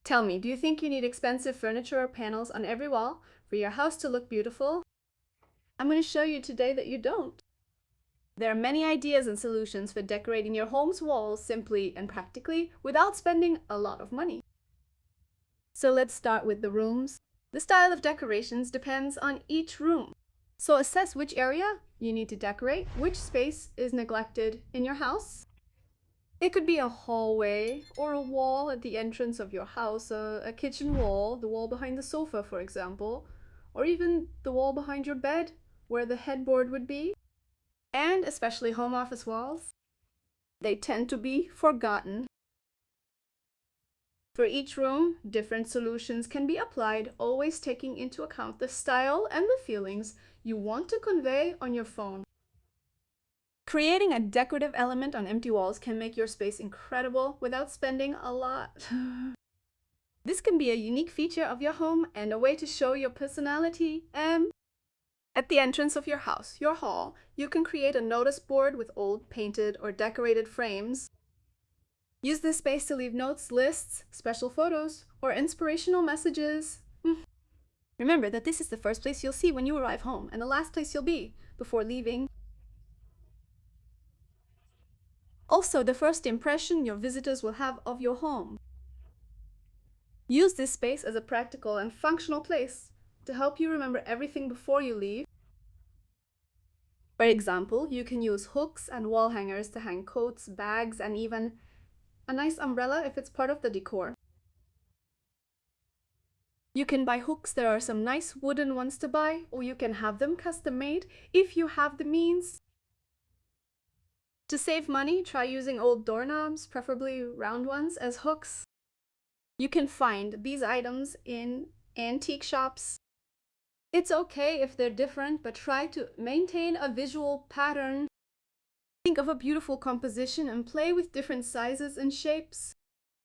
Tell me, do you think you need expensive furniture or panels on every wall for your house to look beautiful? I'm going to show you today that you don't. There are many ideas and solutions for decorating your home's walls simply and practically without spending a lot of money. So let's start with the rooms. The style of decorations depends on each room. So assess which area you need to decorate, which space is neglected in your house. It could be a hallway or a wall at the entrance of your house, a kitchen wall, the wall behind the sofa, for example, or even the wall behind your bed where the headboard would be. And especially home office walls, they tend to be forgotten. For each room, different solutions can be applied, always taking into account the style and the feelings you want to convey on your phone. Creating a decorative element on empty walls can make your space incredible without spending a lot. This can be a unique feature of your home and a way to show your personality. At the entrance of your house, your hall, you can create a notice board with old painted or decorated frames. Use this space to leave notes, lists, special photos, or inspirational messages. Remember that this is the first place you'll see when you arrive home and the last place you'll be before leaving. Also, the first impression your visitors will have of your home. Use this space as a practical and functional place to help you remember everything before you leave. For example, you can use hooks and wall hangers to hang coats, bags, and even a nice umbrella if it's part of the decor. You can buy hooks. There are some nice wooden ones to buy, or you can have them custom made if you have the means. To save money, try using old doorknobs, preferably round ones, as hooks. You can find these items in antique shops. It's okay if they're different, but try to maintain a visual pattern. Think of a beautiful composition and play with different sizes and shapes.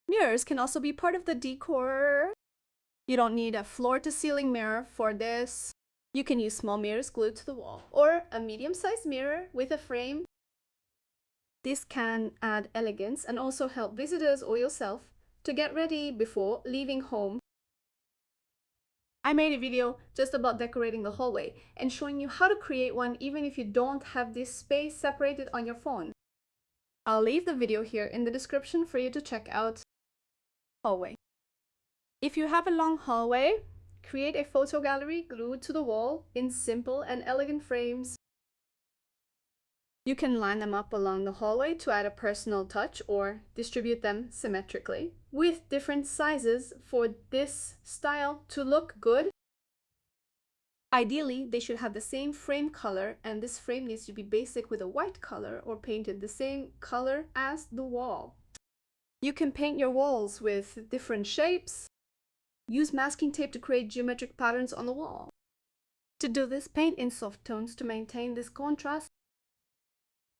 Mirrors can also be part of the decor. You don't need a floor-to-ceiling mirror for this. You can use small mirrors glued to the wall, or a medium-sized mirror with a frame. This can add elegance and also help visitors or yourself to get ready before leaving home. I made a video just about decorating the hallway and showing you how to create one even if you don't have this space separated on your phone. I'll leave the video here in the description for you to check out. Hallway. If you have a long hallway, create a photo gallery glued to the wall in simple and elegant frames. You can line them up along the hallway to add a personal touch or distribute them symmetrically with different sizes for this style to look good. Ideally, they should have the same frame color, and this frame needs to be basic with a white color or painted the same color as the wall. You can paint your walls with different shapes. Use masking tape to create geometric patterns on the wall. To do this, paint in soft tones to maintain this contrast.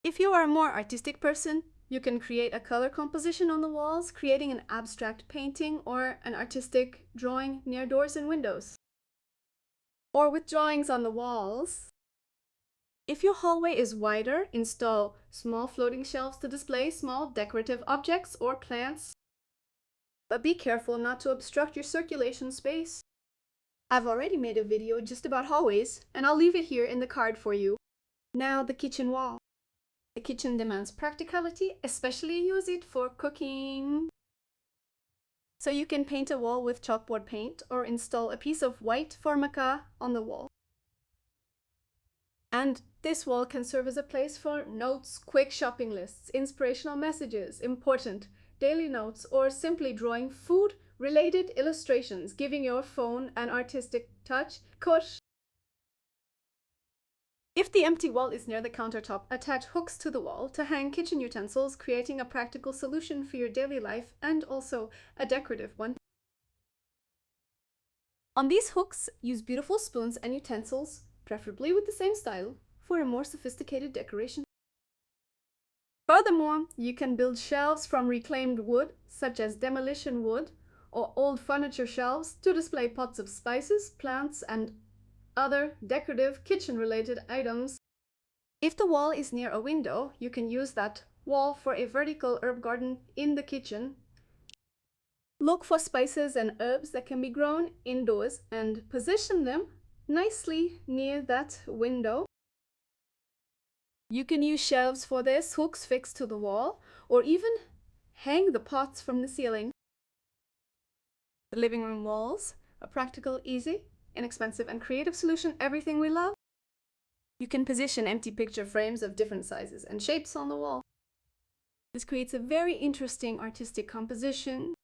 If you are a more artistic person, you can create a color composition on the walls, creating an abstract painting or an artistic drawing near doors and windows. Or with drawings on the walls. If your hallway is wider, install small floating shelves to display small decorative objects or plants. But be careful not to obstruct your circulation space. I've already made a video just about hallways, and I'll leave it here in the card for you. Now the kitchen wall. The kitchen demands practicality, especially use it for cooking. So you can paint a wall with chalkboard paint or install a piece of white formica on the wall. And this wall can serve as a place for notes, quick shopping lists, inspirational messages, important daily notes, or simply drawing food-related illustrations, giving your phone an artistic touch. If the empty wall is near the countertop, attach hooks to the wall to hang kitchen utensils, creating a practical solution for your daily life and also a decorative one. On these hooks, use beautiful spoons and utensils, preferably with the same style, for a more sophisticated decoration. Furthermore, you can build shelves from reclaimed wood, such as demolition wood, or old furniture shelves to display pots of spices, plants, and other decorative kitchen-related items. If the wall is near a window, you can use that wall for a vertical herb garden in the kitchen. Look for spices and herbs that can be grown indoors and position them nicely near that window. You can use shelves for this, hooks fixed to the wall, or even hang the pots from the ceiling. The living room walls, a practical, easy, inexpensive, and creative solution, everything we love. You can position empty picture frames of different sizes and shapes on the wall. This creates a very interesting artistic composition.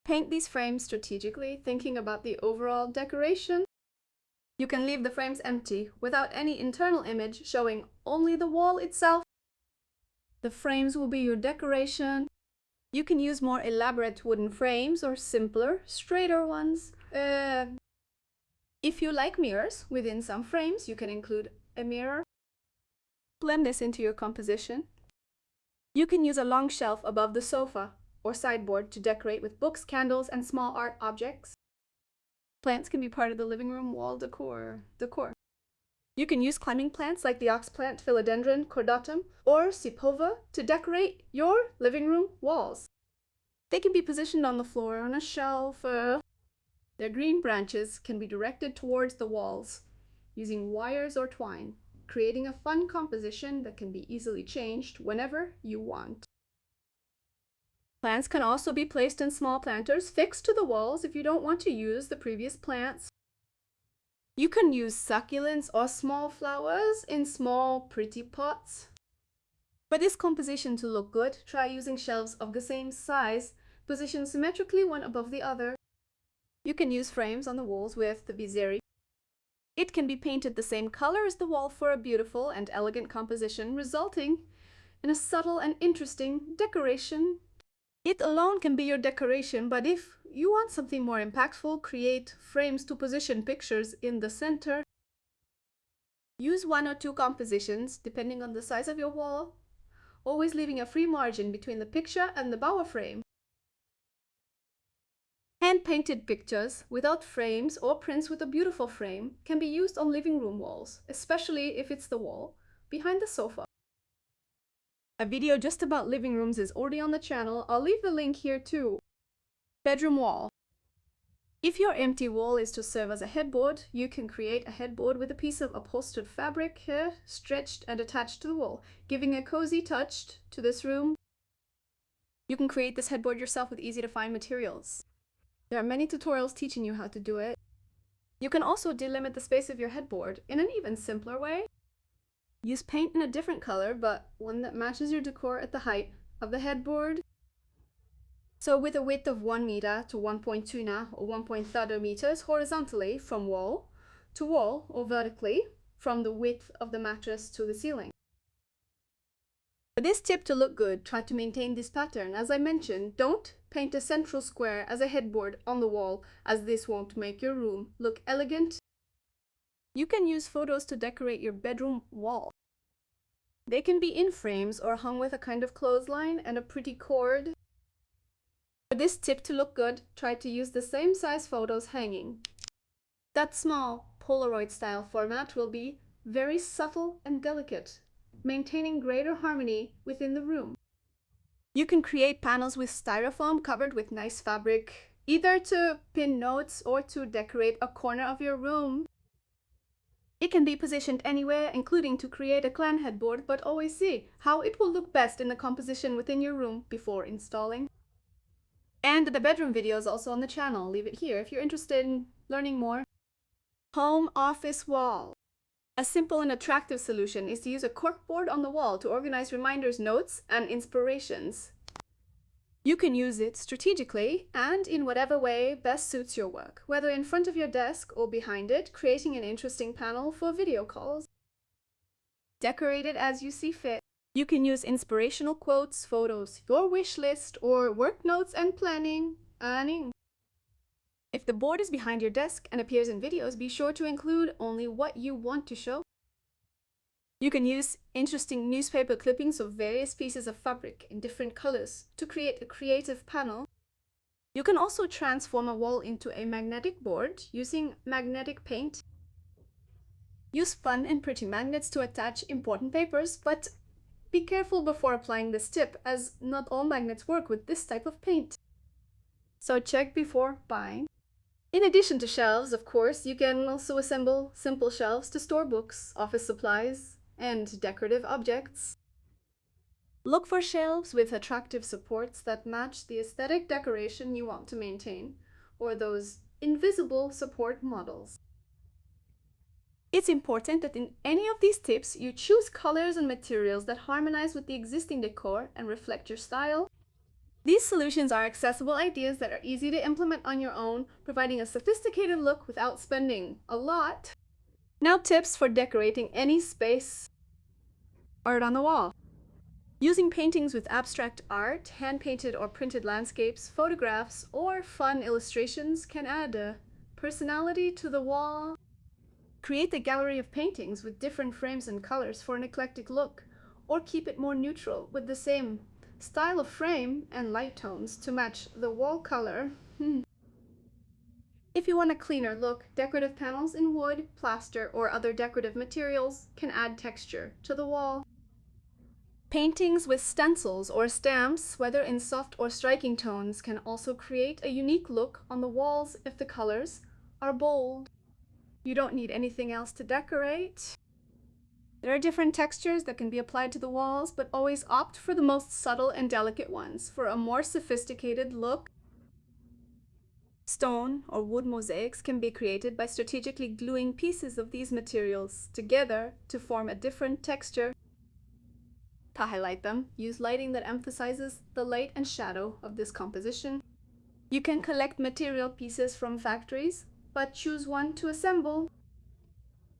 Paint these frames strategically, thinking about the overall decoration. You can leave the frames empty without any internal image, showing only the wall itself. The frames will be your decoration. You can use more elaborate wooden frames or simpler, straighter ones. If you like mirrors within some frames, you can include a mirror. Blend this into your composition. You can use a long shelf above the sofa or sideboard to decorate with books, candles, and small art objects. Plants can be part of the living room wall decor. You can use climbing plants like the ox plant, philodendron, cordatum, or sipova to decorate your living room walls. They can be positioned on the floor, on a shelf. Their green branches can be directed towards the walls using wires or twine, creating a fun composition that can be easily changed whenever you want. Plants can also be placed in small planters fixed to the walls if you don't want to use the previous plants. You can use succulents or small flowers in small, pretty pots. For this composition to look good, try using shelves of the same size, positioned symmetrically one above the other. You can use frames on the walls with the viseri. It can be painted the same color as the wall for a beautiful and elegant composition, resulting in a subtle and interesting decoration. It alone can be your decoration, but if you want something more impactful, create frames to position pictures in the center. Use one or two compositions, depending on the size of your wall, always leaving a free margin between the picture and the bower frame. Hand-painted pictures without frames or prints with a beautiful frame can be used on living room walls, especially if it's the wall behind the sofa. A video just about living rooms is already on the channel. I'll leave the link here too. Bedroom wall. If your empty wall is to serve as a headboard, you can create a headboard with a piece of upholstered fabric here, stretched and attached to the wall, giving a cozy touch to this room. You can create this headboard yourself with easy to find materials. There are many tutorials teaching you how to do it. You can also delimit the space of your headboard in an even simpler way. Use paint in a different color, but one that matches your decor at the height of the headboard. So with a width of 1 meter to 1.2 or 1.3 meters horizontally from wall to wall, or vertically from the width of the mattress to the ceiling. For this tip to look good, try to maintain this pattern. As I mentioned, don't paint a central square as a headboard on the wall, as this won't make your room look elegant. You can use photos to decorate your bedroom wall. They can be in frames or hung with a kind of clothesline and a pretty cord. For this tip to look good, try to use the same size photos hanging. That small Polaroid style format will be very subtle and delicate, maintaining greater harmony within the room. You can create panels with styrofoam covered with nice fabric, either to pin notes or to decorate a corner of your room. It can be positioned anywhere, including to create a clan headboard, but always see how it will look best in the composition within your room before installing. And the bedroom video is also on the channel. Leave it here if you're interested in learning more. Home office wall. A simple and attractive solution is to use a corkboard on the wall to organize reminders, notes, and inspirations. You can use it strategically and in whatever way best suits your work, whether in front of your desk or behind it, creating an interesting panel for video calls. Decorate it as you see fit. You can use inspirational quotes, photos, your wish list, or work notes and planning. If the board is behind your desk and appears in videos, be sure to include only what you want to show. You can use interesting newspaper clippings of various pieces of fabric in different colors to create a creative panel. You can also transform a wall into a magnetic board using magnetic paint. Use fun and pretty magnets to attach important papers, but be careful before applying this tip, as not all magnets work with this type of paint. So check before buying. In addition to shelves, of course, you can also assemble simple shelves to store books, office supplies, and decorative objects. Look for shelves with attractive supports that match the aesthetic decoration you want to maintain, or those invisible support models. It's important that in any of these tips, you choose colors and materials that harmonize with the existing decor and reflect your style. These solutions are accessible ideas that are easy to implement on your own, providing a sophisticated look without spending a lot. Now, tips for decorating any space. Art on the wall. Using paintings with abstract art, hand-painted or printed landscapes, photographs, or fun illustrations can add a personality to the wall. Create a gallery of paintings with different frames and colors for an eclectic look, or keep it more neutral with the same style of frame and light tones to match the wall color. If you want a cleaner look, decorative panels in wood, plaster, or other decorative materials can add texture to the wall. Paintings with stencils or stamps, whether in soft or striking tones, can also create a unique look on the walls if the colors are bold. You don't need anything else to decorate. There are different textures that can be applied to the walls, but always opt for the most subtle and delicate ones for a more sophisticated look. Stone or wood mosaics can be created by strategically gluing pieces of these materials together to form a different texture. To highlight them, use lighting that emphasizes the light and shadow of this composition. You can collect material pieces from factories, but choose one to assemble.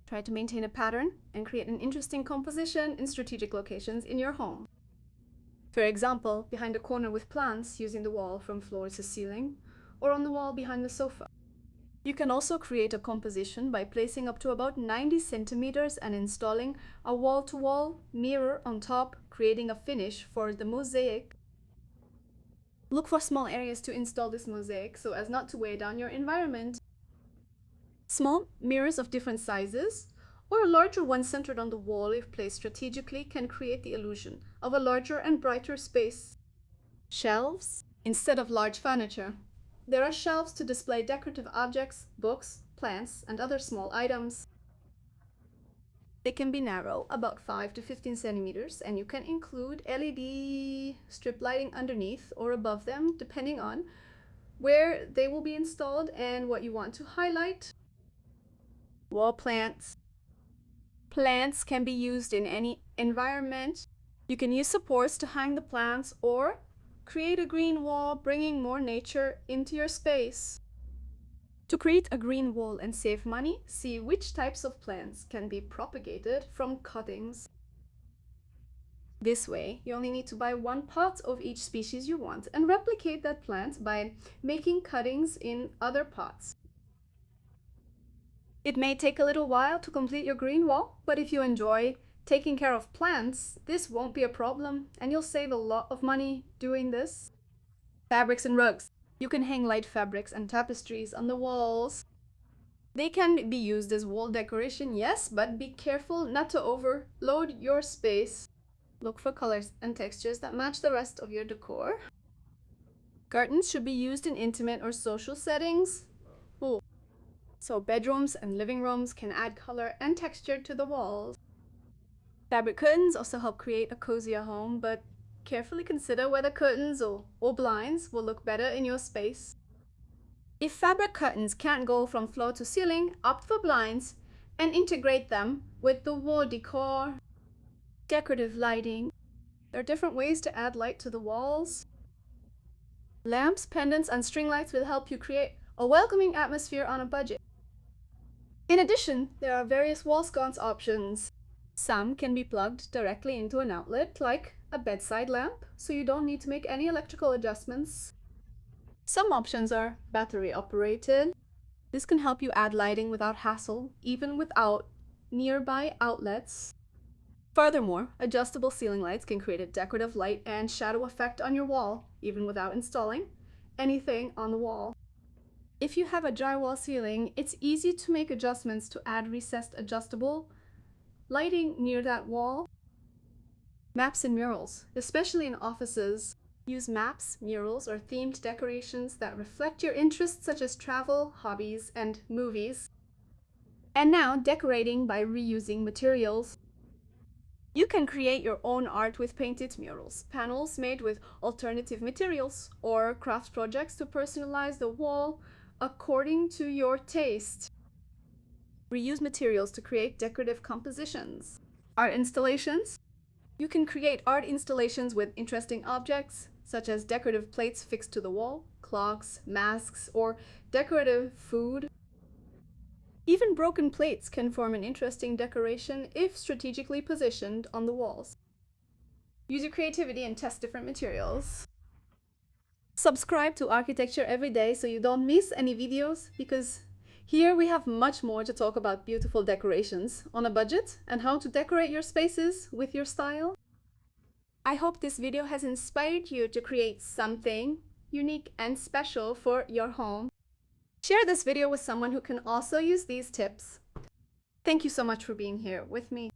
Try to maintain a pattern and create an interesting composition in strategic locations in your home. For example, behind a corner with plants using the wall from floor to ceiling, or on the wall behind the sofa. You can also create a composition by placing up to about 90 centimeters and installing a wall-to-wall mirror on top, creating a finish for the mosaic. Look for small areas to install this mosaic so as not to weigh down your environment. Small mirrors of different sizes, or a larger one centered on the wall if placed strategically, can create the illusion of a larger and brighter space. Shelves instead of large furniture. There are shelves to display decorative objects, books, plants, and other small items. They can be narrow, about 5 to 15 centimeters, and you can include LED strip lighting underneath or above them, depending on where they will be installed and what you want to highlight. Wall plants. Plants can be used in any environment. You can use supports to hang the plants or create a green wall, bringing more nature into your space. To create a green wall and save money, see which types of plants can be propagated from cuttings. This way, you only need to buy one pot of each species you want and replicate that plant by making cuttings in other pots. It may take a little while to complete your green wall, but if you enjoy taking care of plants, this won't be a problem and you'll save a lot of money doing this. Fabrics and rugs. You can hang light fabrics and tapestries on the walls. They can be used as wall decoration, yes, but be careful not to overload your space. Look for colors and textures that match the rest of your decor. Curtains should be used in intimate or social settings. So bedrooms and living rooms can add color and texture to the walls. Fabric curtains also help create a cozier home, but carefully consider whether curtains or blinds will look better in your space. If fabric curtains can't go from floor to ceiling, opt for blinds and integrate them with the wall decor. Decorative lighting. There are different ways to add light to the walls. Lamps, pendants, and string lights will help you create a welcoming atmosphere on a budget. In addition, there are various wall sconce options. Some can be plugged directly into an outlet, like a bedside lamp, so you don't need to make any electrical adjustments. Some options are battery operated. This can help you add lighting without hassle, even without nearby outlets. Furthermore, adjustable ceiling lights can create a decorative light and shadow effect on your wall, even without installing anything on the wall. If you have a drywall ceiling, it's easy to make adjustments to add recessed adjustable lighting near that wall. Maps and murals, especially in offices. Use maps, murals, or themed decorations that reflect your interests such as travel, hobbies, and movies. And now, decorating by reusing materials. You can create your own art with painted murals, panels made with alternative materials, or craft projects to personalize the wall according to your taste. Reuse materials to create decorative compositions. Art installations. You can create art installations with interesting objects, such as decorative plates fixed to the wall, clocks, masks, or decorative food. Even broken plates can form an interesting decoration if strategically positioned on the walls. Use your creativity and test different materials. Subscribe to Architecture Every Day so you don't miss any videos, because here we have much more to talk about beautiful decorations on a budget and how to decorate your spaces with your style. I hope this video has inspired you to create something unique and special for your home. Share this video with someone who can also use these tips. Thank you so much for being here with me.